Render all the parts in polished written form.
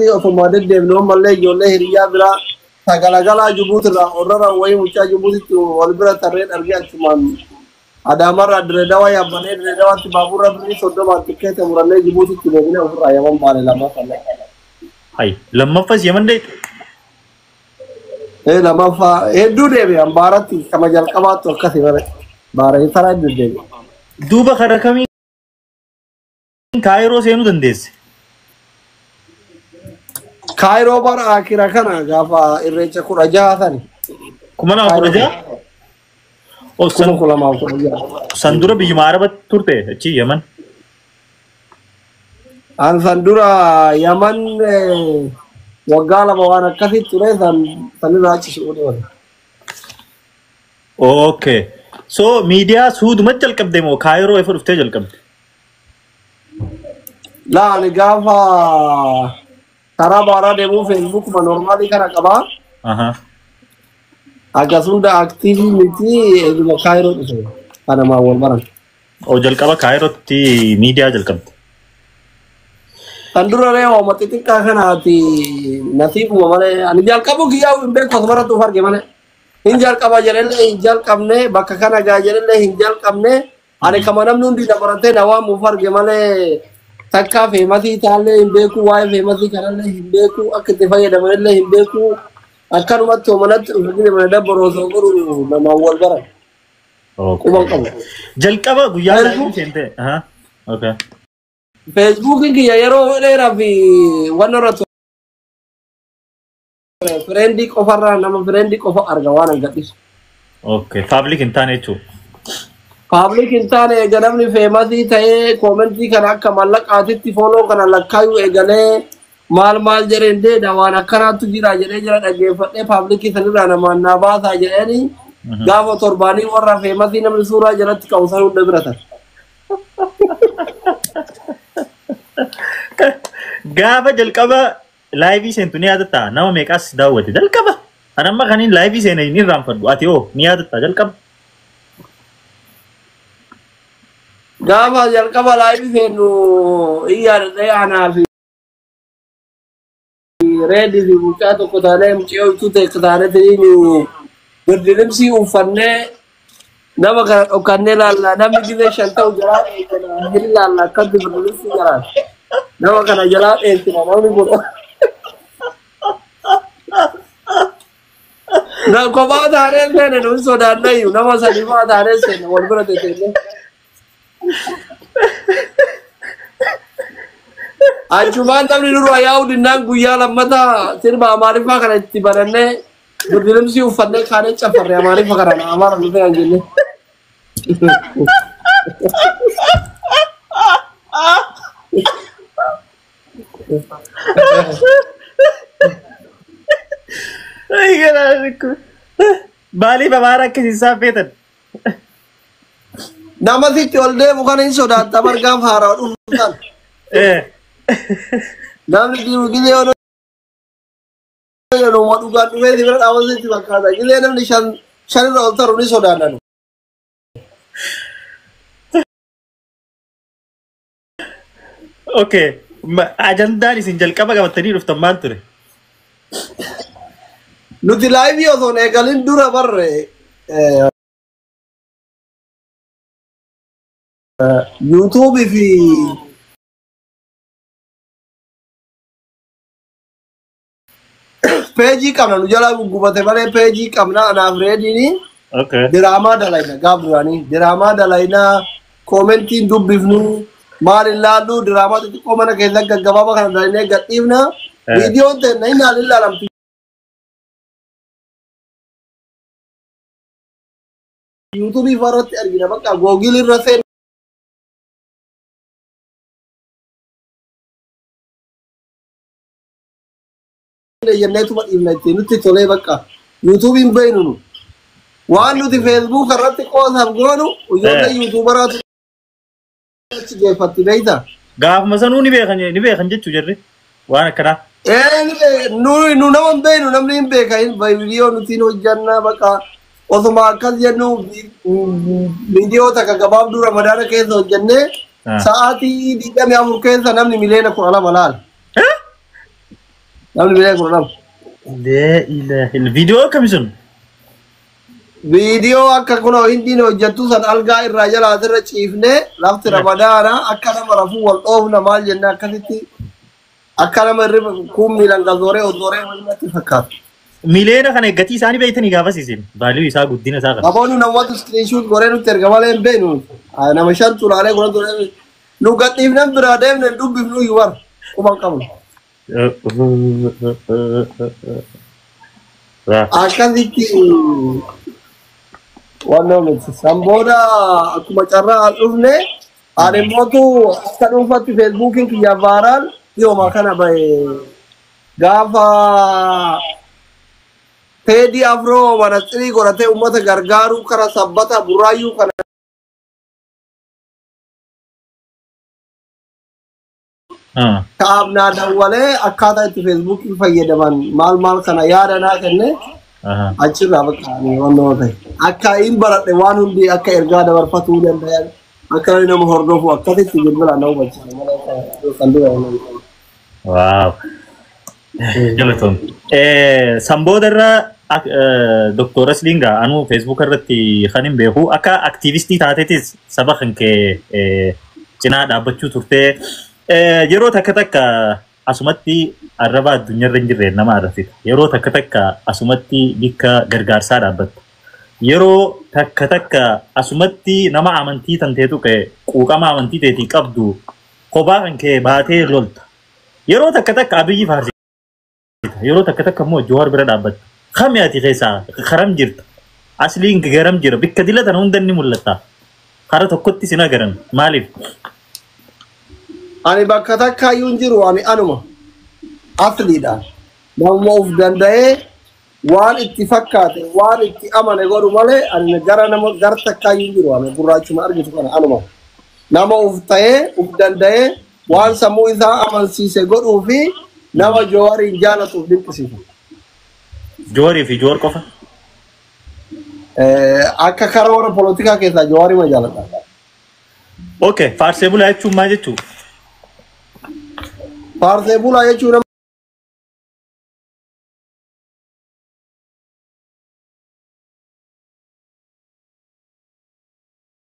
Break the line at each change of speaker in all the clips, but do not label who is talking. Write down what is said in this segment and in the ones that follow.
وفما دد منهم الله يجوله هريا برا تقلقلا جبوت را أوررا وين وجا جبوت والبرا ترين أرجع كمان ada marra Dredawa ya bane Dredawa ti babura bani sodoma tikete muralle jibuti tilebine ufra yaman bale lama falle
hay lama fas yaman de
lama fa du debe am barati kama jal qabato kasi bare bare isara du debe
duba kharakami Cairo senu dandes
Cairo bar akira kana gafa irrecha kuraja thani
kumana kuraja o
kuma kula ma kuraja
sandura bijmara bat turte achi yaman
an sandura yaman wagala bawana kasi ture sanira chi shuri wala
okay so media sud mat jal kab demo Cairo efer ufte jal kab
la ni gafa tara bara demo Facebook ma normally kana kaba agasunda activity eduma Cairo iso ana ma wal maran
o jal kaba Cairo ti media jal kab
tandura re o matiti ka kana ti nasibu male ani jal kabo giya imbe ko mara to farge male hinjal kaba jarelle hinjal kamne bakka kana ga jarelle hinjal kamne ani kamanam nundi da barate nawa mu farge male takka famasi talle imbe ku way famasi karalle imbe ku akte faye da male imbe ku akanu matto manat ugine mane da boroso guru na mawal bara
okay jal kaba guya la sente okay
Facebook ki yero era fi wanora to friendik ofara nama friendik of argawana gadis
okay public intane chu
public intane ganamni famous tae comment kana kamalla qatitti follow kana lakkayu egale mal jerende dawana karatu jira jere jira dage fadde public sanira nama na ba sa jereni gavo torbani warra famous namni sura jarat kausar debrata
gaba jalqaba live sentu ni adata nama meqas dawati jalqaba anamma kanin live sene ni ramfadu ati o ni adata jalqaba
gaba jalqaba live senu iyar de ana fi ready di buka to ko dale mchio tute kadare tini berdilim si ufanne nama ka kanela la nama gide shanta ujara hilla la kadu berdilim si jara nama kana jala entina nawni go na ko ba dare ne no so da nayi nama sali ba dare se ne wal bra de te ajuman tamni nuru ayaw dinang guya lamata sirba amari fa kana tibaranne berdilim si ufanne khane chafar amari fa kana amara lu angene
ay garaniku bali babara ke hisab betan
nama si tolde bukan ini sudah tabar gam hara urusan namni diru gile ono no madu ga duwe di berat awal sih bakada gile namni shan ro tar uni sudah nanu
okay ajanda ni sinjal kaba ga tani rufta manture
nuti live yo to ne galin dura barre YouTube fi page kamna nu jala gubate bare page kamna ana ready ni
okay
drama dalaina gabrani drama dalaina commenting dubbifnu mal illallu drama ti ko mana ke lagga gababa kana dalaina gatifna video te naina lillalam YouTube farat argina bakka google rase yennetu ma imnati nuti tole bakka YouTube in bainunu waan nuti Facebook irratti qoosaf goonu ujolle YouTuberatu gefatti beeyta
gaaf masanu ni beekan jechu jirri waan akkana
nu naman beenu namni hin beeka hin video nuti hojjanna bakka osuma akkas jennu video takka gabaabduu ramadaana keessa hojjannee sa'aatii 24 keessa namni miliyoona 12 laal namni bilee gurguramu.
لا إله إلا الفيديو كم يسون
Viidiyoo akka kunoo hindiin hojjettu san algaa irraa jalaa asirra ciifnee lafti ramadaana akka nama rafuu wal dhoofna maal jennee akkasitti akka nama irri miilan gazooree ozooree walitti fakkaata.
ميلينا كان يقتي ساني بيتني قافسيسين باليو يساق الدين ساقا
Namoonni namoota screenshot goree nutti erga malee hin beeknu. Nama shan tulaalee goran ture. Nu gadhiifneen biraa deemne dubbifnu yuwar quban qabnu. Akkasitti wannan miti samboda akkuma carraa al dhufne ani mootu akka dhuunfatti feesbuukiin kiyya vaaraan dhiyooma kana bahe gaafa Teddy Afro manaxirii godhatee uummata gargaaruu kara sabbata buraayyuu kana kaabnaa dawwalee akkaataa itti feesbuukii fayyadaman maal kana yaada naa kenne achirraa bakka wannoo ta'e akka hin baradhe waan hundi akka ergaa dabarfatuu danda'an akka nama hordofu akkasitti bilbila na hubachiisa malee
waaw jalaton sambodarra Dr. Slinga anu Facebook irratti kan hin beeku akka aktivistii taatetis saba kan kee cinaa dhaabbachuu turtee yeroo takka asumatti arraba addunyaarra hin jirre nama arrafita yeroo takka asumatti bikka gargaarsaa dhaabbatta yeroo takka asumatti nama amantii tanteetu kee quuqama amantii teetii qabdu kophaa kan kee baatee lolta yeroo takka abiyyi faarsita yeroo takka immoo Jowaar bira dhaabbatta khamiyaati keessaa karam jirta asliin garam jira bikka dilatan hunda ni mul'ata kara tokkotti sina garan maaliif
ani bakka takka iyyuu hin jiru ani anuma asliidha nama of danda'ee waan itti fakkaate waan itti amane godhu malee ani gara nama gar takka iyyuu hin jiru ani gurraachuma argitu kana anuma nama of ta'ee of danda'ee waan sammuu isaa amansiise godhuu fi nama Jowaarin jaalatuuf dinqisiisu.
Jowaarii fi Jowaar qofa?
Akka karoora polotikaa keessaa Jowaarii ma jaalata.
Okay, faarsee bulaa jechuun maal jechuu?
Faarsee bulaa jechuun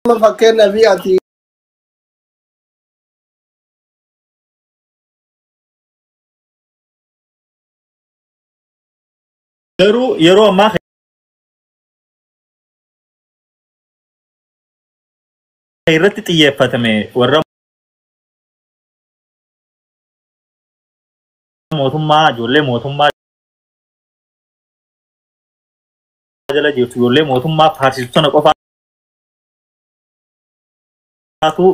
nama fakkeenyaaf ati
garuu yeroo ammaa irratti xiyyeeffatame warra mootummaa ijoollee mootummaa jala jirtu ijoollee mootummaa faarsisu sana qofaatu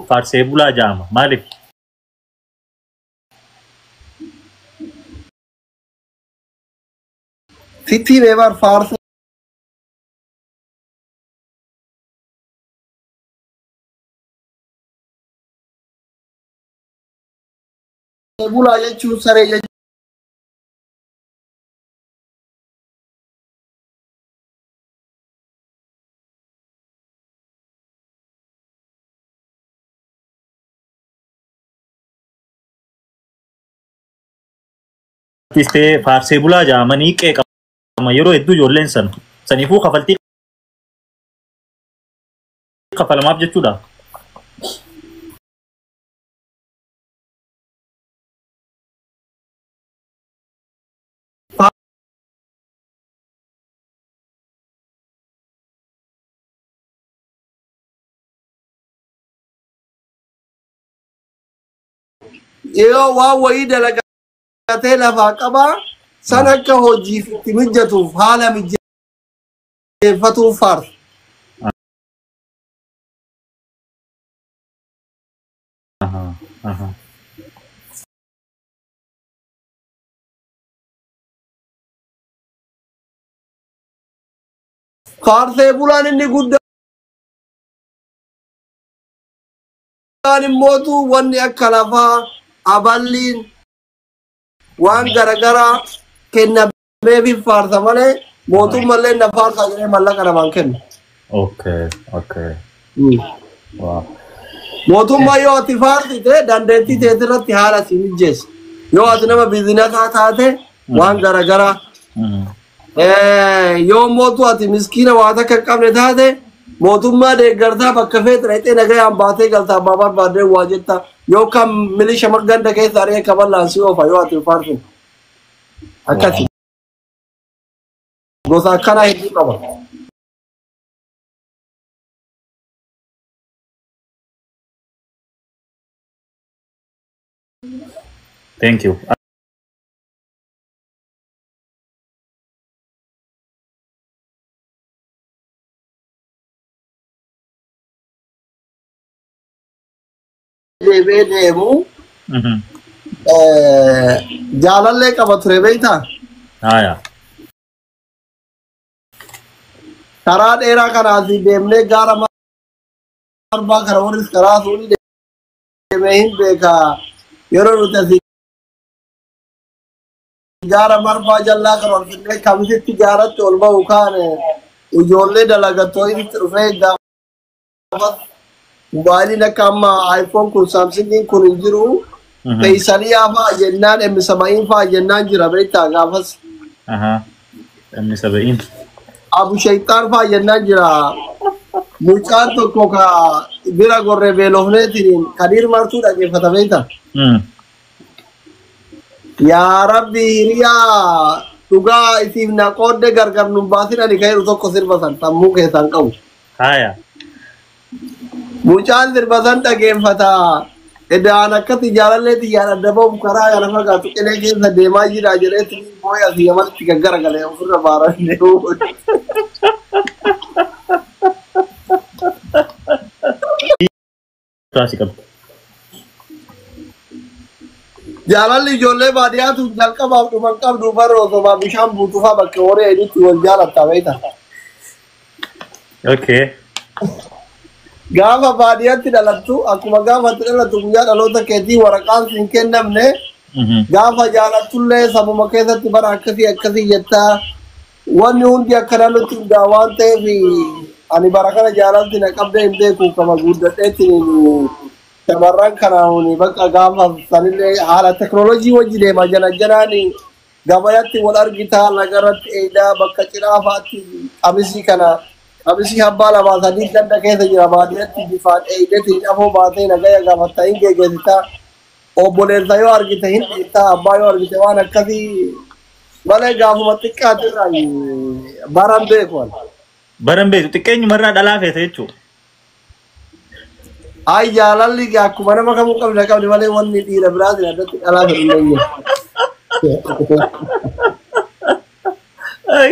faarsee bulaa jedhama maaliif?
Sitti meebar faarsee bulaa jechuun saree jechuun
artistee faarsee bulaa jedhamanii qeeqama yeroo hedduu ijoolleen saniifuu kafaltii kafalamaaf jechuudha.
yoo waan wayii dalagatee lafaa qabaa san akka hojiif itti mijatuuf haala mijeeffatuuf faarsa. Faarsee bulaan inni guddaan immootu wanni akka lafaa aballiin waan garagaraa kennameefi faarsa malee mootummallee na faarsa jedhee mallaqa namaan kennu.
Okay. Wow.
Mootummaa yoo ati faarsite dandeettii teetirratti haala si mijeessa. Yoo ati nama biizinasaa taate وان غرا غرا يوم موتو اتي مسكينه وادا كقبل تاته موتوما دي غرتا بكفيت ريته نغي ام باتي غلطا بابا بعد واجتا يو كم ملي شمك غند كي ساري كبل لانسيو فايو اتي فارفين اكاتي غوسا كانا هيدي بابا
Thank you.
ديبي ديمو جالله قبطري بيتا
Haya.
ترى ديرا كناسي ديمني غارا مربا كرورس كرا سوني ديمين بيكا يرو تسي غارا مربا جلا كرور كني كمسي تجارة تولبا وكان وجولة دلغتوي ترفي دا موبايل نكما ايفون كل سامسونج كل يجرو بيسالي افا جنان ام 70 فا جنان جرا بيتا غافس
Ini 70.
ابو شيطان فا جنان جرا mucaan tokko ka bira gorre beelofneetiin kadir martuu dhageeffata beekta. Yaa rabbi hiriyaa dhugaa isiif na qoodde gargar nun baasin ani ka'iru tokko sirbasan sammuu keessaan qabu.
Haya.
Mucaan sirbasan dhageeffata. Edaan akkati jaalalleeti yaada dabamu karaa kana fagaatu qilee keessa deemaa jira jedheetiin booya asii amatti gaggaragalee ofirra baaran deemu.
Kasih kamu.
Jaalalli ijoollee baadiyyaatu jalqabaaf dhuman qabdu barra osoo bishaan buutuufaa bakka horii editti wal jaalatta beekta.
Okay.
Gaafa baadiyyaatti dhalattu akkuma gaafatti dhalattu guyyaa dhaloota keetii waraqaan siin kennamne gaafa jaalattullee sabuma keessatti bara akkasii jettaa wanni hundi akkana nutti hundaa waan ta'eef ani bara kana jaalalti na qabdee hin beeku kama guddadheetiin shamarran kanaani bakka gaafa sanillee haala teknoolojii wajji deema janaani gabayatti wal argitaa lagarratti eedaa bakka cinaafaatti qamisii abbaa lamaa sadii ganda keessa jira baadiyyaatti bifaan eedeetiin afoo baatee nagaya gaafatta hin geeggeessitaa obboleessa yoo argite hin dhiittaa abbaa yoo argite waan akkasii malee gaafuma xiqqaatirraa baran beekuan.
Baran beeku xiqqeenyu marraa dhalaa feete jechuudha.
Ay jaalalli akkuma nama kamuu qabdi malee wanni dhiira biraatiin addatti dhalaa feete hin dandeenye.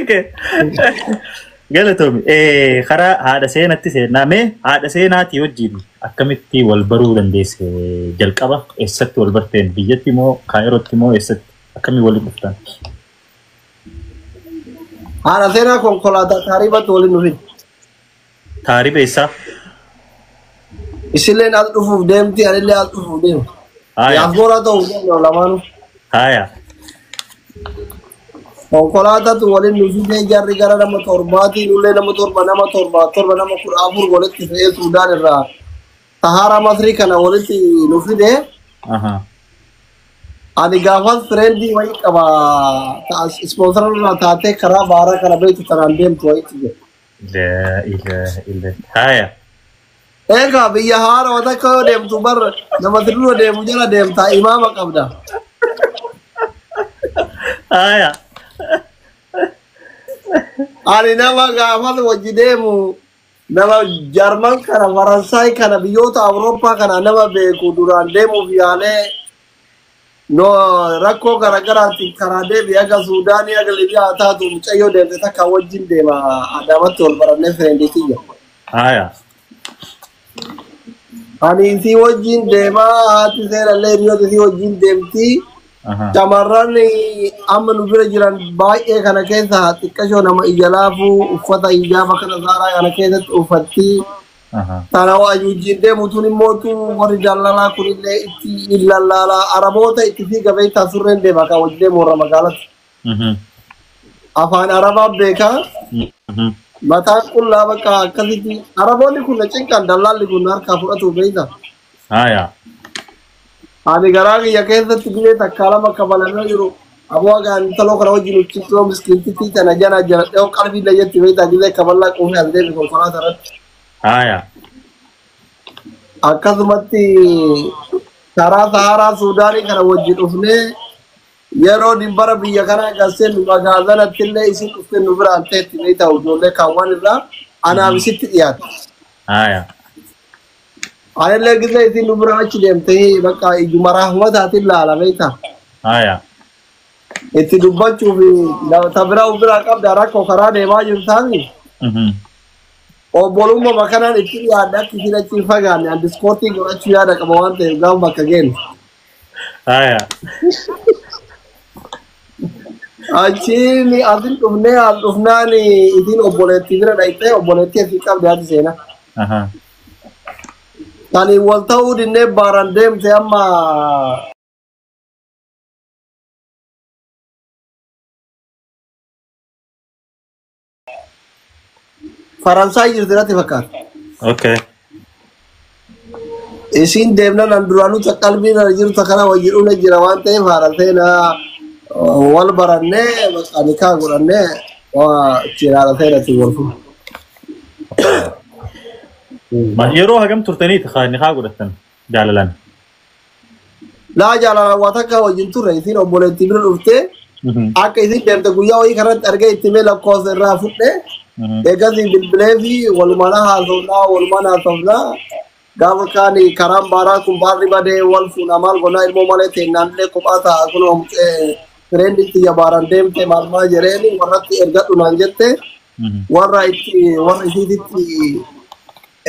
Okay. Galatoomii karaa haadha seenatti seenaame haadha seenaatii wajjin akkamitti wal baruu dandeesse jalqaba eessatti wal barteen biyyatti moo kaayirootti moo eessatti akkamii waliin dhuftan?
Haadha seenaa konkolaataa taaribatti waliin dhufin.
Taariba eessaa?
Isilleen as dhufuuf deemti anillee as dhufuuf deemu. Yaafgoora ta'uu danda'u lamaanuu.
Haya.
Konkolaataatu waliin dhufitee jarri gara nama torbaatiin ullee nama torba nama 14 walitti fe'ee Suudaan irraa Sahara Masrii kana walitti dhufitee. Ani gaafas friendii wayii qaba sponsor irraa taatee karaa baaraa kana beektu kanaan deemtu wayiitti jira.
Ila. Haya.
Egaa biyya haaraa takka yoo deemtu barra nama dura deemu jala deemtaa imaama qabda.
Haya.
Ani nama gaafas wajji deemu nama Jarman kana Faransaay kana biyyoota Awurooppaa kana nama beeku duraan deemuuf yaalee no rakkoo garaagaraatiin karaa deebii aga Suudaanii aga Libiyaa taatu mucayyoo deemte takka wajjin deema Adaamatti wal barannee fireendiitii jira.
Haya.
Ani isii wajjin deemaa haati seerallee hiriyoota isii wajjin deemtii. Shamarran amma nu bira jiran baay'ee kana keessa xiqqashoo nama ija laafuu uffata hijaaba kana saaraa kana keessatti uffatti. Tana wajjin deemu tun immootu warri daldalaa kunillee itti illalaalaa araboota itti fi gabeettaa surreen deema kan wajjin deemu warra magaalatti. Afaan arabaa beekaa. Mataan qullaa bakka akkasitti araboonni kun na cinqan dallaalli kun harkaa fudhatu beekta.
Haya.
Ani garaa kiyya keessatti biyya takka lama kabalamee jiru أبوه كان تلو كنا وجه نتشوف مسكين تيتا نجانا جرت أو قلبي لا يجتي بيتا جزء كمال كوني أدري بكون فرات رات
آية
أكثمتي ترى تهارا سوداني كنا وجه نفني يرو دبر بيا كنا قاسين مغازنا تلنا يسيب في نبرة أنت تنيتا وجوله كمان لا أنا بسيط يات
آية
أنا لقيت لي في نبرة أشيلهم تهي بقى إجماع ما تاتي لا على بيتا
آية
itu dubban cufi da tabira ubira kab da rako karade ma yuntavi o bolumma makana itti ya da kira ci faga ne and sporting go ci ya da kama wante gamba kagen
آية
achi ni adin tumne al ufnani idin oboleti gira daite oboleti fi kab da sena
أها
tani waltau dinne barandem te amma Faransai jirti fakkat.
أوكي
Isin demna nanduranu takalbi na jiru takana wajiru na jirawan te Faransai na wal baranne anika guranne wa cirara te na tiwalfu.
ما يروح كم ترتني تخاني خاغودتن جاللان
La jala wataka wajintu reisin oboleti bir urte akka isin demta guya wa karat arga itime la cause rafute egazi bilblevi wal mana hazuna wal mana tawla gawa kani karam bara kum barri bade wal funamal gona ilmo male te nanle kubata kuno trend ti yabaran dem te malma jereni warati erga tunanjette warra itti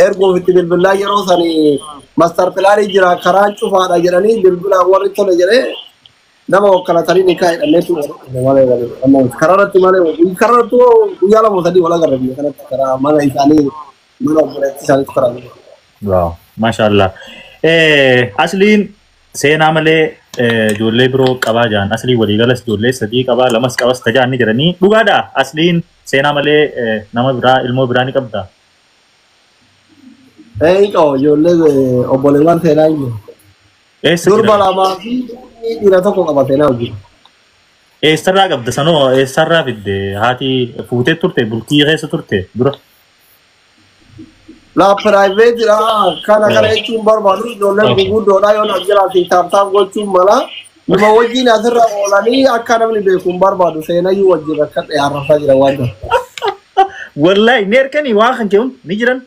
ergo vitti bilbila yero sani master plan jira karan chufaada jirani bilbila warri tole jere nama wakala tari nikai netu wale amma kararati male kararatu yala mo tadi wala garbi kana kara mala isani mana bole tisani kara
واو ما شاء الله أصلين سينا ملي جولي برو قبا جان أصلي ولي غلس جولي صدي قبا لمس قبا استجان نجرني بغادا أصلين سينا ملي نما برا علمو براني قبدا
ko jolle obole man tena ni durbala ma fi ira to ko qabatena uji
سرا قبدا سنو سرا فيد هاتي فوتي تورتي بلتي غيس تورتي برا
la private la kana kana chum barbadu jolle gugu doda yo najira fi tam go chum mala ma waji na sirra olani akana ni be kum barbadu sena yu waji rakat ya rafa jira wada
والله نيركني واخن كيون نجرن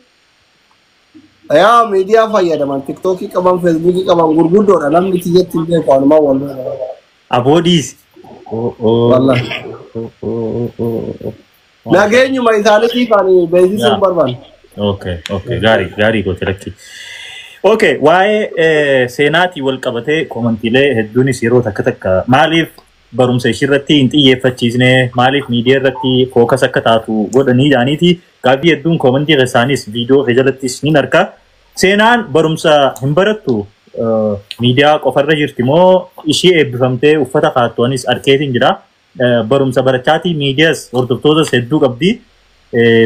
ya media fayyada man tiktok kaman facebook kaman gurgudo da nan miti yetti be ko ma wallahi
أبوديس
wallahi na genyu mai salati fani be si sun barban
اوكي غاري قلت لك اوكي واي سيناتي والقبته كومنتيله هدوني سيرو تكتك ماليف بروم سيشرتي انت يفتشيزنه ماليف ميديا رتي فوكس كتاتو غدني جانيتي قابي هدون كومنتي غسانيس فيديو خجلتي سنين اركا سينان برومسا همبرتو ميديا قفر جرتمو اشي ابفمته وفتا خاتوانيس اركيتين جرا برومسا برچاتي ميدياس وردفتوزا هدو قبدي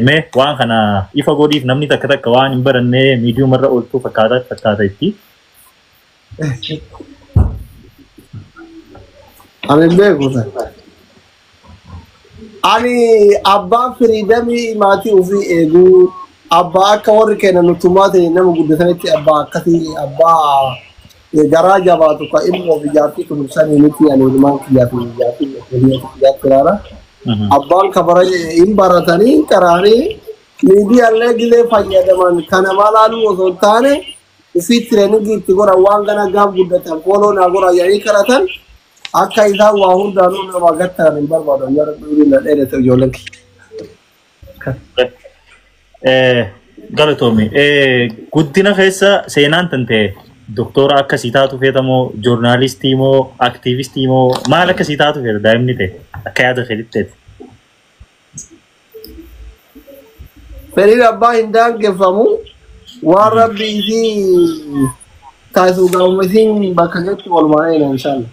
me waan kana ifa godhiif namni takka takka waan hin baranne miidiyuu marra ooltuu fakkaata itti.
Ani beeku ani abbaa firiidamii maatii ofii eeguu abbaa akka warri keenya nutumaa ta'e nama guddatanitti abbaa akkasii abbaa garaa jabaatu ka ilma ofii jaartii kunuunsanii miti ani ilmaan kiyyaa fi jaartii kiyyaatti ilaala. Abbaan kabara hin baratanii karaanii miidiyaalee gilee fayyadaman kana malaalu osoo hin taane ofii tireeningii itti godhan waan gana gaaf guddatan kooloo naa godha yaa'ii karatan akka isaan waa hundaanuu nama gattatan hin barbaadu yeroo durii na dheerete ijoolleen.
Galatoomi guddina keessa seenaan tante doktora akkasii taatu feetamoo joornaalistii moo aktiivistii moo maal akkasii taatu feeta daa'imni ta'e akka yaada fedhitteeti.
Fedhiin abbaa hin daangeffamu waan rabbi isii taasisu gaafuma isiin bakka jetti walumaa eena inshaalla.